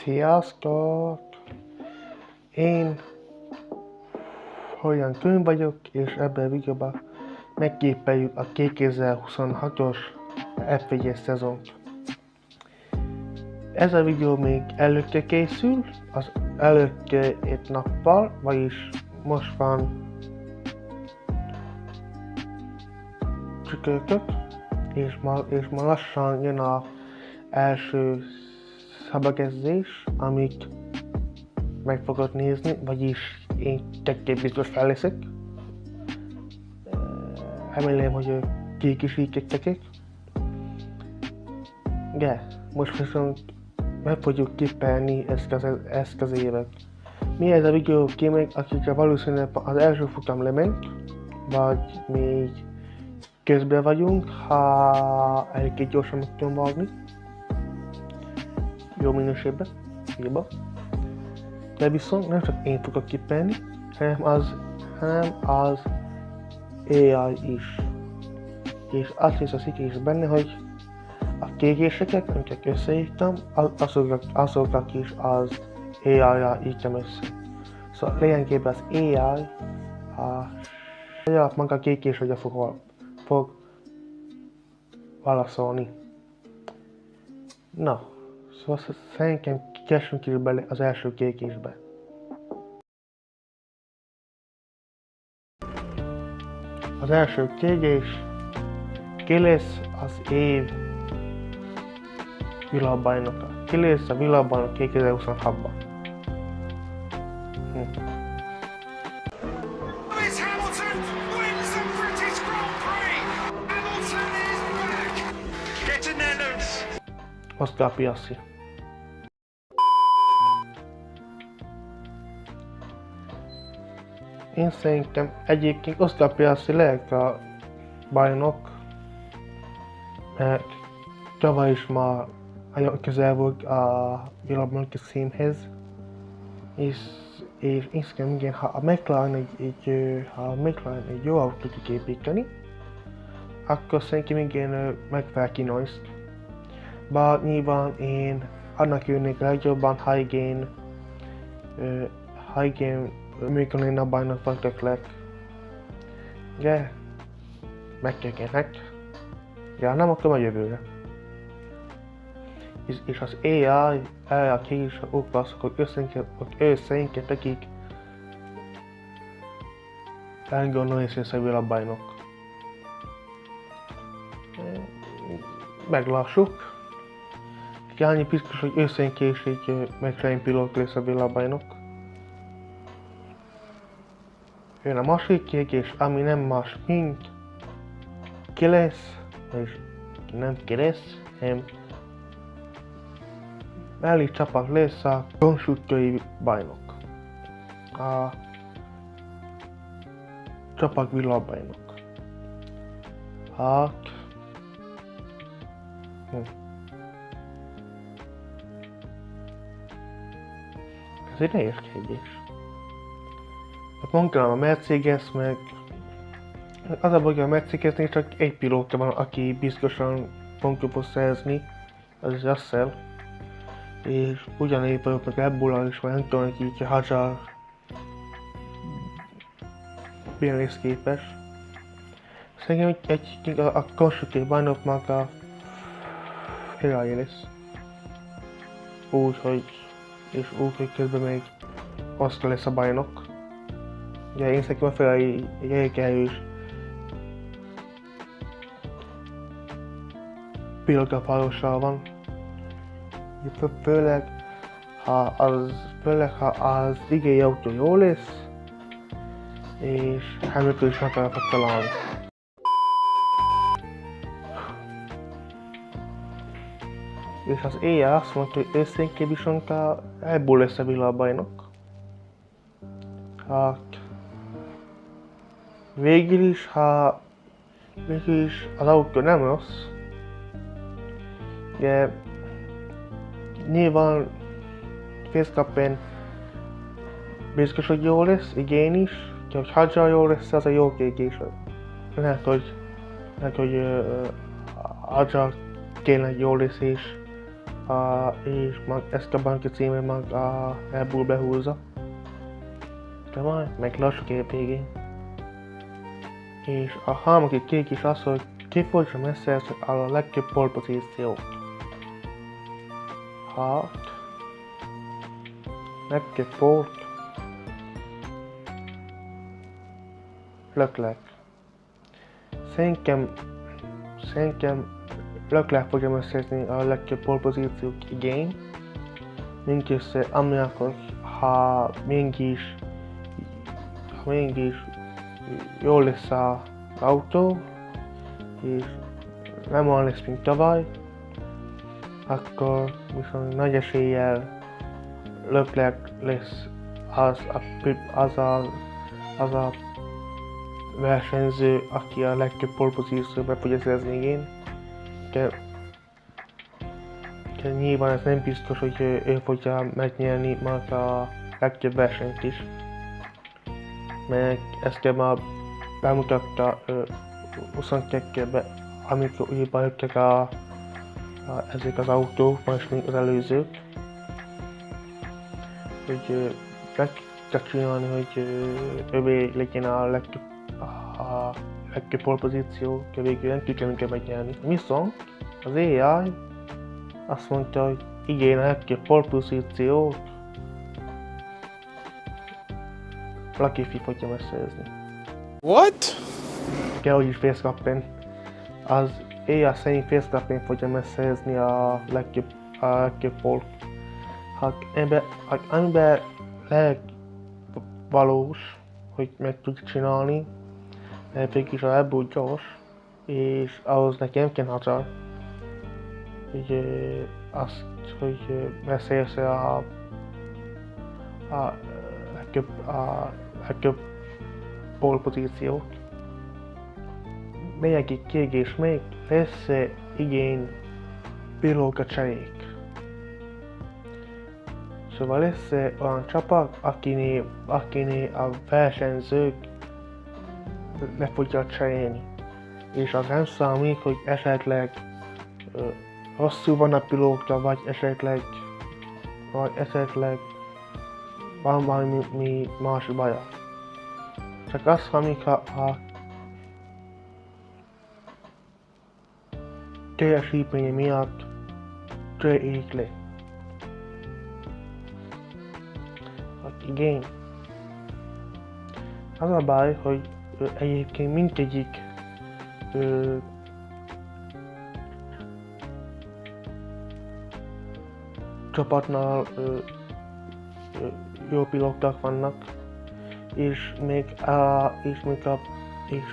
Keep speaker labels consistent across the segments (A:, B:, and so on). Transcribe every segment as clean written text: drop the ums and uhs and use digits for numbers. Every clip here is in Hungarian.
A: Sziasztok! Én Holyan Könyv vagyok, és ebben a videóban megképeljük a 2026-os F1-es szezont. Ez a videó még előtte készül, az előtte egy nappal, vagyis most van csütörtök, és ma lassan jön az első szabagezzés, amit meg fogod nézni, vagyis én tekképp biztos fel leszek. Remélem, hogy kiegészítettek. De most viszont meg fogjuk tippelni ezt az évet. Mi ez a videó kémek, akikre valószínűleg az első futam lement, vagy még közben vagyunk, ha elég gyorsan meg tudom vágni. Jó minőségben, hírba. De viszont nem csak én fogok tippelni, hanem az AI is. És azt hisz a sziki is benne, hogy a kiegéseket, amiket összeírtam, azokat is az AI-ra írtam össze. Szóval lényegében az AI maga kiegésre fog válaszolni. Na, szóval szerintem kezdjünk is bele az első kiegésbe. Az első kiegés: ki lesz az év világbajnoka? Ki lesz a világbajnok 2026-ban?
B: Lewis Hamilton wins the British Grand Prix. Hamilton is back. Get in there, Lewis.
A: Oscar Piastri. Én szerintem egyébként Oscar Piastri lehet a bajnok, mert tavaly is már nagyon közel volt a világbajnoki címhez, és én szerintem igen, ha a McLaren egy jó autót tud építeni, akkor szerintem igen megfelel Norrist. Bár nyilván én annak jönnék legjobban, ha igen amikor én a bajnok vagyok lett. De megtörténhet. Ja, nem akkor a jövőre. És az AI ki is okvaszok, hogy összeinket akik elgondolni lesz a világbajnok. Meglássuk. Annyi biztos, hogy összeinként egy McLaren pilóta lesz a világbajnok. Jön a másik kiegés, ami nem más, mint ki lesz, és nem ki lesz, hanem elég csapat lesz a konstruktőri bajnok. A csapat világbajnok. Hát... Ez egy nehéz kérdés. Mondtam a Mercedes, meg az a baj, a Mercedesnél csak egy pilóta van, aki biztosan pontot fog szerezni, az is Russell. És ugyanígy vagyok meg Red Bull-al is, vagy nem tudom, hogy így Hazard milyen rész képes. Szerintem a konstruktív bajnok maga Ferrari lesz. Úgy, hogy közben még Oscar lesz a bajnok. Ugye én szerintem a Ferrari egy elég erős pilótapárossal van. Főleg ha az idei autó jó lesz, és Hamilton is meg fog találni. És az AI azt mondta, hogy őszintén viszont a Red Bull lesz a világbajnok. Hát végül is az autó nem rossz, de nyilván Verstappen biztos, hogy jó lesz, igén is, de hogy Hazard jó lesz, az a jó kiegés. Lehet, hogy Hazard tényleg jó lesz, és és meg ezt a banki címet meg a Red Bull behúzza. De majd meglássuk épp végén. És a harmadik kék is az, hogy ki fogja megszerzni a legtöbb polpozíciót. Hát... legtöbb polt... Leclerc. Szerintem Leclerc fogja megszerzni a legtöbb polpozíciót igény. Mindössze amiatt, ha mégis jól lesz az autó, és nem olyan lesz, mint tavaly, akkor viszont nagy eséllyel Leclerc lesz az a versenyző, aki a legtöbb polpozíciót be fogja szerzni igény. De nyilván ez nem biztos, hogy ő fogja megnyerni majd a legtöbb versenyt is. Mert ezt már bemutatta 22-ben, amikor úgy bejöttek ezek az autók, most mint az előzők. Hogy meg kell csinálni, hogy övé legyen a legtöbb polpozíció, de végül nem tudja minket megnyerni. Viszont az AI azt mondta, hogy igen, a legtöbb polpozíciót Latifi fogja megszerezni.
C: What?
A: Kell, hogy is Verstappen. Az AI szerint Verstappen fogja megszerezni a legtöbb polt. Amiben legvalós, hogy meg tudja csinálni, mert végig a Red Bull gyors, és ahhoz nekem kell Hazard. Hogy azt, hogy megszerezze a legtöbb polpozíciót. Még egy kiegész még, lesz igény pilóta cserék. Szóval lesz olyan csapat, akinél a versenyzők le fogja cserélni. És az nem számít, hogy esetleg rosszul van a pilóta, vagy esetleg van valami más baja. Csak az, amikor a teljesítménye miatt cserélik le. Igen. Az a baj, hogy egyébként mindegyik csapatnál jó pilóták vannak, és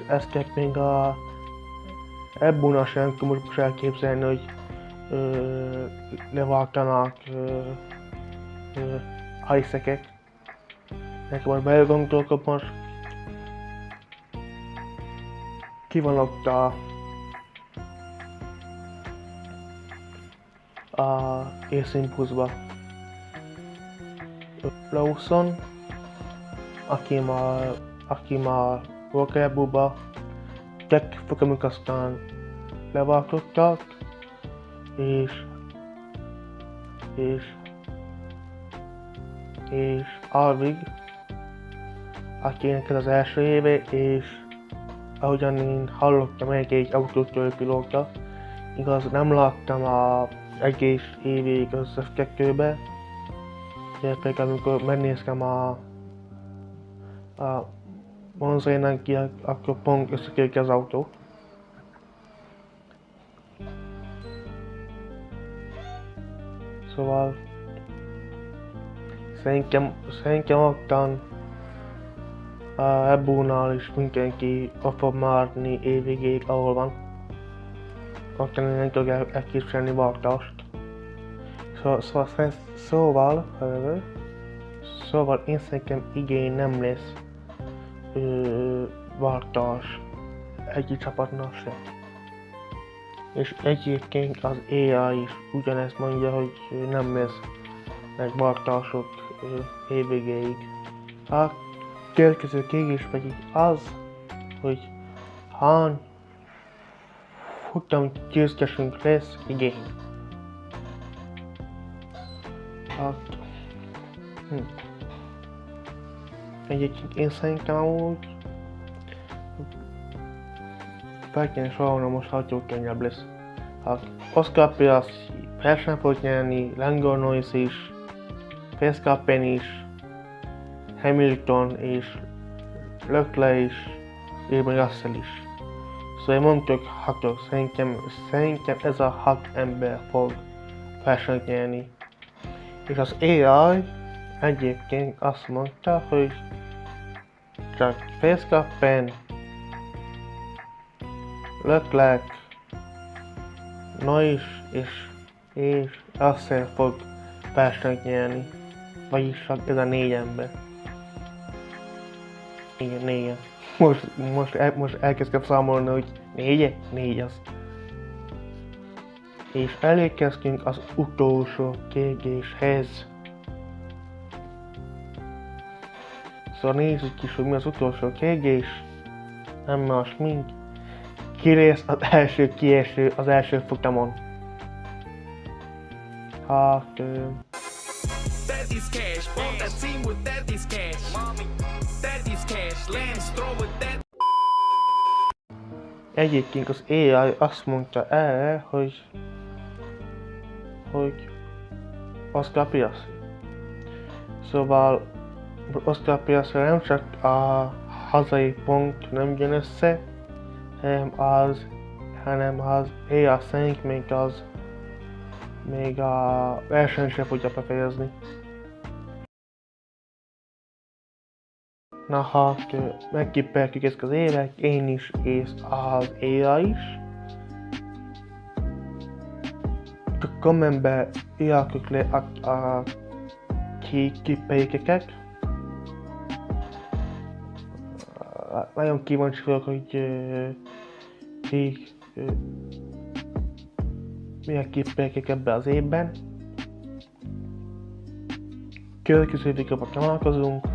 A: ezt még a Red Bullnál sem most elképzelni, hogy levágtanak Isaac-et. Nekem most belegondolok, most ki van ott a Ace-Impulse-ba. Lawson, aki már volt Red Bull-ba, amik aztán leváltottak, és Alvig, akinek ez az első éve, és ahogyan én hallottam, egy autótól pilóta, igaz, nem láttam az egész évig az F2-be, de például amikor megnéztem a Monza-nak ki, akkor pont összekérik az autó. Szóval szerintem ottan a Red Bullnál is mindenki ott fog maradni évvégéig, ahol van. Ottan nem tudok elképzelni váltást. Szóval én szerintem igény nem lesz váltás egyik csapatnál sem. És egyébként az AI is ugyanezt mondja, hogy nem lesz megváltások évvégéig. A következő kérdés pedig az, hogy hány futam győztesünk lesz igény. Hát... Egyébként én szerintem amúgy... Fel kéne sorolnom most, ha könnyebb lesz. Hát Oscar Piastri versenyt fog nyerni, Lando Norris is, Verstappen is, Hamilton és Leclerc is, és Russell is. Szóval én mondtok, hatok, szerintem ez a 6 ember fog versenyt nyerni. És az AI egyébként azt mondta, hogy csak Verstappen, Leclerc, Norris és Russell fog versenyt nyerni. Vagyis csak ez a 4 ember. Igen, 4. Most elkezdtem számolni, hogy 4? 4 az. És elérkeztünk az utolsó kérdéshez. Szóval nézzük is, hogy mi az utolsó kérdés. Nem más mint. Ki lesz az első kieső az első futamon? Hát...
C: That is cash, on that team with that is cash. That is cash, Lance Stroll with that.
A: Egyébként az AI azt mondta erre, hogy Oscar Piastri. Szóval Oscar Piastri nem csak a hazai pont nem jön össze, hanem az AI szerint még a versenyt sem fogja befejezni. Na hát, megkippeltük ezt az évek, én is és az AI is. A kommentbe írjátok le a kippeljékeket. Nagyon kíváncsi vagyok, hogy milyen kippeljékek ebben az évben. Következő videóban találkozunk.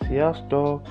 A: Sziasztok!